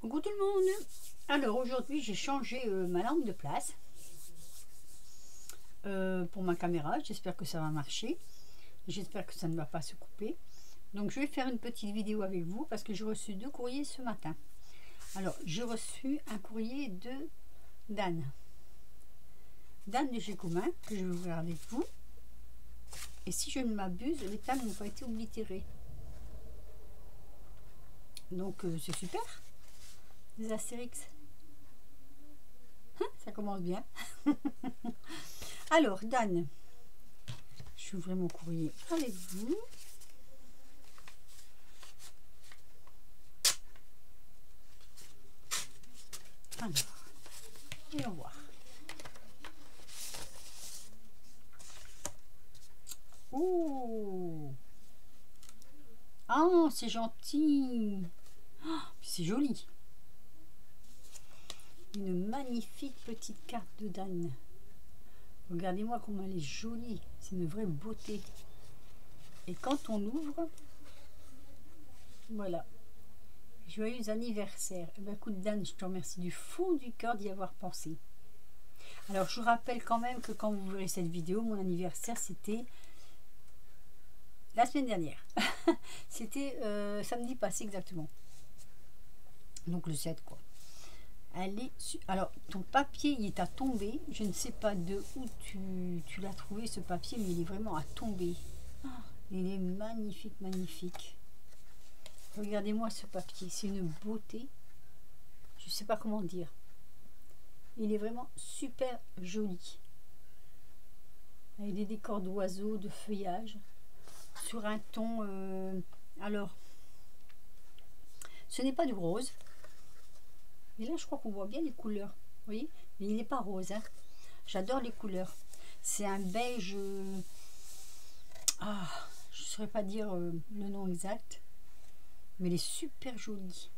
Coucou tout le monde. Alors aujourd'hui j'ai changé ma lampe de place pour ma caméra. J'espère que ça va marcher. J'espère que ça ne va pas se couper. Donc je vais faire une petite vidéo avec vous parce que j'ai reçu 2 courriers ce matin. Alors j'ai reçu un courrier de d'Anne de chez Commun que je vais regarder avec vous. Et si je ne m'abuse, les tables n'ont pas été oblitérées. Donc c'est super. Des Astérix. Hein, ça commence bien. Alors, Dan, je vais ouvrir mon courrier avec vous. Alors, voyons voir. Oh! Ah, c'est gentil. Oh, c'est joli. Une magnifique petite carte de Dan. Regardez-moi comment elle est jolie. C'est une vraie beauté. Et quand on ouvre, voilà. Joyeux anniversaire. Eh ben, écoute Dan, je te remercie du fond du cœur d'y avoir pensé. Alors je vous rappelle quand même que quand vous verrez cette vidéo, mon anniversaire c'était la semaine dernière. C'était samedi passé exactement. Donc le 7 quoi. Elle est alors ton papier il est à tomber. Je ne sais pas de où tu l'as trouvé ce papier, mais il est vraiment à tomber. Oh, il est magnifique, magnifique. Regardez-moi ce papier, c'est une beauté. Je ne sais pas comment dire. Il est vraiment super joli. Avec des décors d'oiseaux, de feuillage, sur un ton. Alors, ce n'est pas du rose. Et là, je crois qu'on voit bien les couleurs. Vous voyez? Mais il n'est pas rose. Hein. J'adore les couleurs. C'est un beige. Je ne saurais pas dire le nom exact. Mais il est super joli.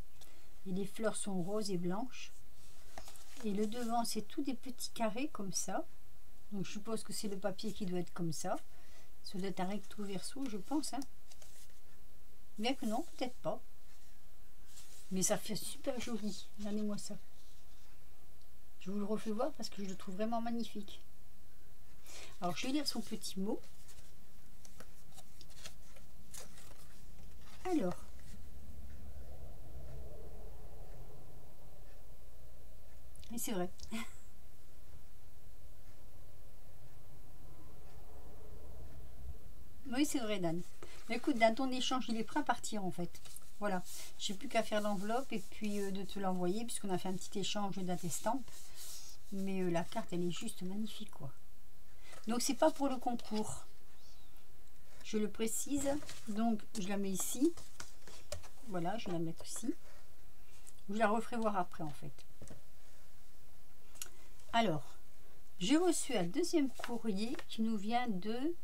Et les fleurs sont roses et blanches. Et le devant, c'est tout des petits carrés comme ça. Donc, je suppose que c'est le papier qui doit être comme ça. Ça doit être un recto verso, je pense. Hein. Bien que non, peut-être pas. Mais ça fait super joli. Regardez-moi ça. Je vous le refais voir parce que je le trouve vraiment magnifique. Alors, je vais lire son petit mot. Alors. Et c'est vrai. Oui, c'est vrai, Dan. Mais écoute, Dan, ton échange, il est prêt à partir en fait. Voilà, j'ai plus qu'à faire l'enveloppe et puis de te l'envoyer puisqu'on a fait un petit échange d'attestampe. Mais la carte, elle est juste magnifique, quoi. Donc, c'est pas pour le concours. Je le précise. Donc, je la mets ici. Voilà, je vais la mettre ici. Je la referai voir après, en fait. Alors, j'ai reçu un deuxième courrier qui nous vient de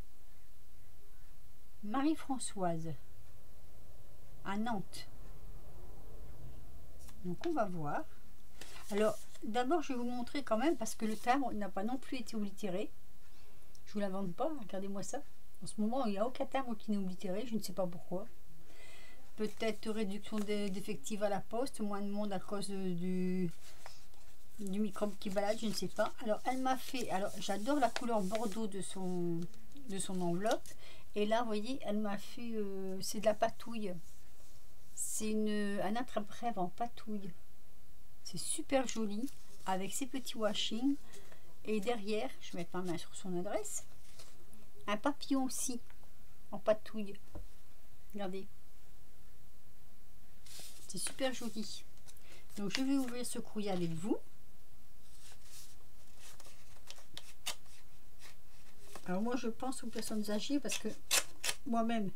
Marie-Françoise. À Nantes. Donc on va voir. Alors d'abord je vais vous montrer quand même parce que le timbre n'a pas non plus été oblitéré. Je vous l'invente pas, regardez-moi ça. En ce moment il n'y a aucun timbre qui n'est oblitéré, je ne sais pas pourquoi. Peut-être réduction d'effectifs à la poste, moins de monde à cause du microbe qui balade, je ne sais pas. Alors elle m'a fait, alors j'adore la couleur bordeaux de son enveloppe. Et là vous voyez elle m'a fait, c'est de la patouille. C'est un attrape-rêve en patouille. C'est super joli. Avec ses petits washing. Et derrière, je vais mettre ma main sur son adresse. Un papillon aussi. En patouille. Regardez. C'est super joli. Donc je vais ouvrir ce courrier avec vous. Alors moi je pense aux personnes âgées parce que moi-même,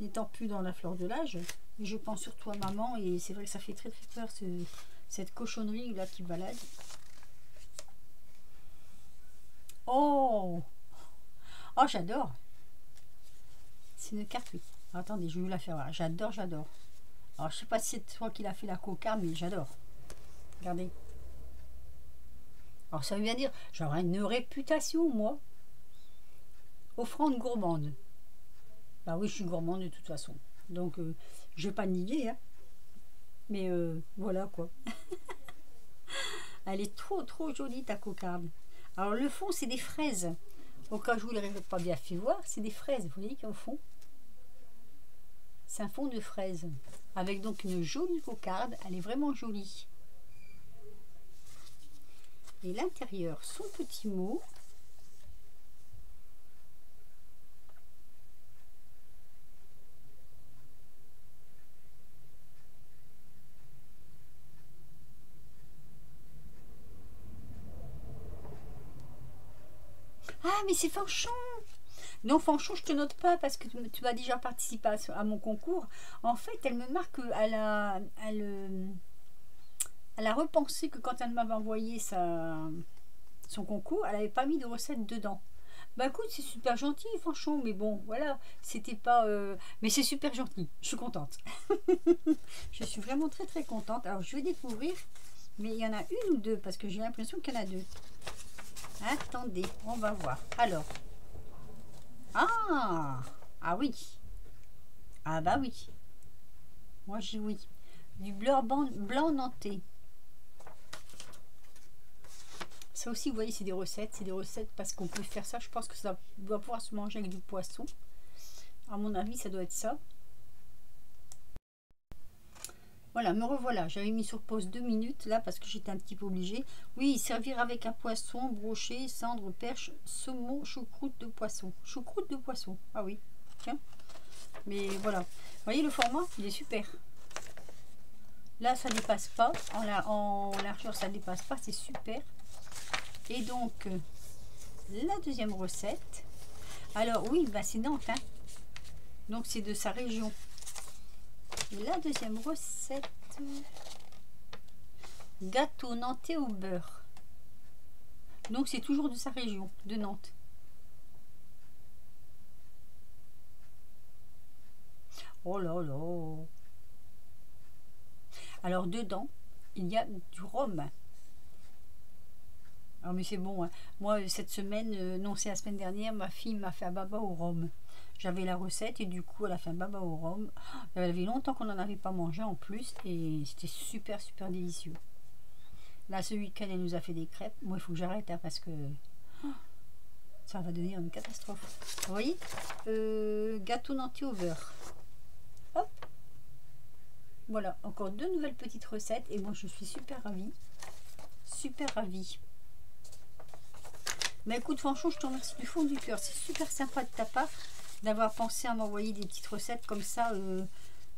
n'étant plus dans la fleur de l'âge, je pense surtout à maman et c'est vrai que ça fait très très peur cette cochonnerie là qui balade. Oh, j'adore. C'est une carte, oui. Attendez, je vais vous la faire voir. J'adore. Alors je sais pas si c'est toi qui l'a fait la cocarde, mais j'adore. Regardez. Alors ça veut bien dire, j'aurai une réputation moi. Offrande gourmande. Bah oui, je suis gourmande de toute façon. Donc je vais pas nier. Hein. Mais voilà quoi. Elle est trop jolie ta cocarde. Alors le fond c'est des fraises. Au cas où je vous l'aurais pas bien fait voir, c'est des fraises. Vous voyez qu'au fond, c'est un fond de fraises. Avec donc une jolie cocarde. Elle est vraiment jolie. Et l'intérieur, son petit mot. Ah, mais c'est Fanchon! Non, Fanchon, je te note pas parce que tu as déjà participé à mon concours. En fait, elle me marque qu'elle elle a repensé que quand elle m'avait envoyé son concours, elle n'avait pas mis de recette dedans. Bah écoute, c'est super gentil, Fanchon, mais bon, voilà, c'était pas... Mais c'est super gentil, je suis contente. Je suis vraiment très contente. Alors, je vais découvrir, mais il y en a une ou deux, parce que j'ai l'impression qu'il y en a deux. Attendez, on va voir. Alors. Ah! Ah oui. Ah bah oui. Moi j'ai oui. Du blanc nantais. Ça aussi, vous voyez, c'est des recettes. C'est des recettes parce qu'on peut faire ça. Je pense que ça doit pouvoir se manger avec du poisson. À mon avis, ça doit être ça. Voilà, me revoilà. J'avais mis sur pause 2 minutes là parce que j'étais un petit peu obligée. Oui, servir avec un poisson, brochet, cendre, perche, saumon, choucroute de poisson. Choucroute de poisson. Ah oui, tiens. Mais voilà. Vous voyez le format, il est super. Là, ça dépasse pas. En largeur, ça dépasse pas. C'est super. Et donc, la deuxième recette. Alors oui, bah c'est Nantes. Hein. Donc c'est de sa région. Et la deuxième recette, gâteau nantais au beurre. Donc c'est toujours de sa région, de Nantes. Oh là là. Alors dedans, il y a du rhum. Alors mais c'est bon, hein. Moi cette semaine, non c'est la semaine dernière, ma fille m'a fait un baba au rhum. J'avais la recette et du coup elle a fait un baba au rhum. Ça avait longtemps qu'on n'en avait pas mangé en plus et c'était super délicieux. Là ce week-end elle nous a fait des crêpes. Moi il faut que j'arrête hein, parce que ça va devenir une catastrophe. Vous voyez gâteau nantais au beurre. Hop. Voilà, encore 2 nouvelles petites recettes et moi je suis super ravie. Super ravie. Mais écoute, franchement, je te remercie du fond du cœur. C'est super sympa de ta part d'avoir pensé à m'envoyer des petites recettes comme ça,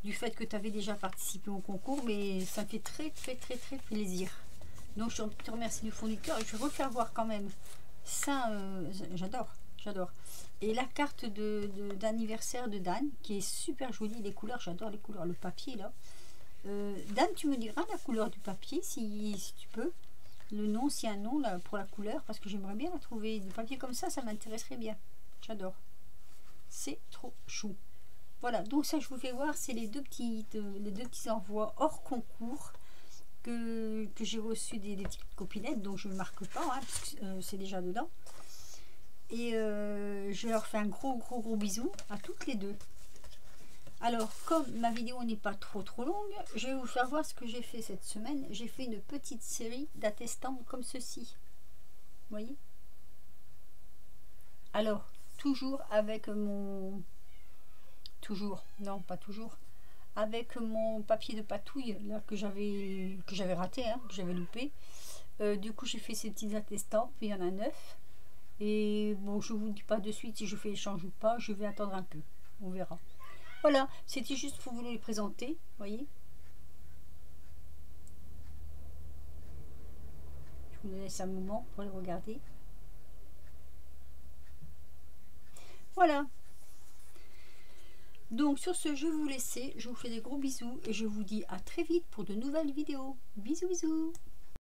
du fait que tu avais déjà participé au concours. Mais ça me fait très plaisir. Donc, je te remercie du fond du cœur. Et je vais refaire voir quand même. Ça, j'adore. Et la carte d'anniversaire de Dan, qui est super jolie. Les couleurs, j'adore les couleurs. Le papier, là. Dan, tu me diras la couleur du papier, si tu peux. Le nom, s'il y a un nom là, pour la couleur, parce que j'aimerais bien la trouver. Du papier comme ça m'intéresserait bien. J'adore. C'est trop chou. Voilà, donc ça, je vous fais voir, c'est les deux petits envois hors concours que j'ai reçus des petites copinettes, donc je ne marque pas, hein, puisque c'est déjà dedans. Et je leur fais un gros bisou à toutes les deux. Alors, comme ma vidéo n'est pas trop longue, je vais vous faire voir ce que j'ai fait cette semaine. J'ai fait une petite série d'attestants comme ceci. Vous voyez? Alors, toujours avec mon... Toujours, non, pas toujours. Avec mon papier de patouille, là, que j'avais raté, hein, que j'avais loupé. Du coup, j'ai fait ces petits attestants, puis il y en a 9. Et bon, je vous dis pas de suite si je fais échange ou pas, je vais attendre un peu. On verra. Voilà, c'était juste pour vous les présenter, voyez. Je vous laisse un moment pour les regarder. Voilà. Donc sur ce, je vais vous laisser. Je vous fais des gros bisous et je vous dis à très vite pour de nouvelles vidéos. Bisous.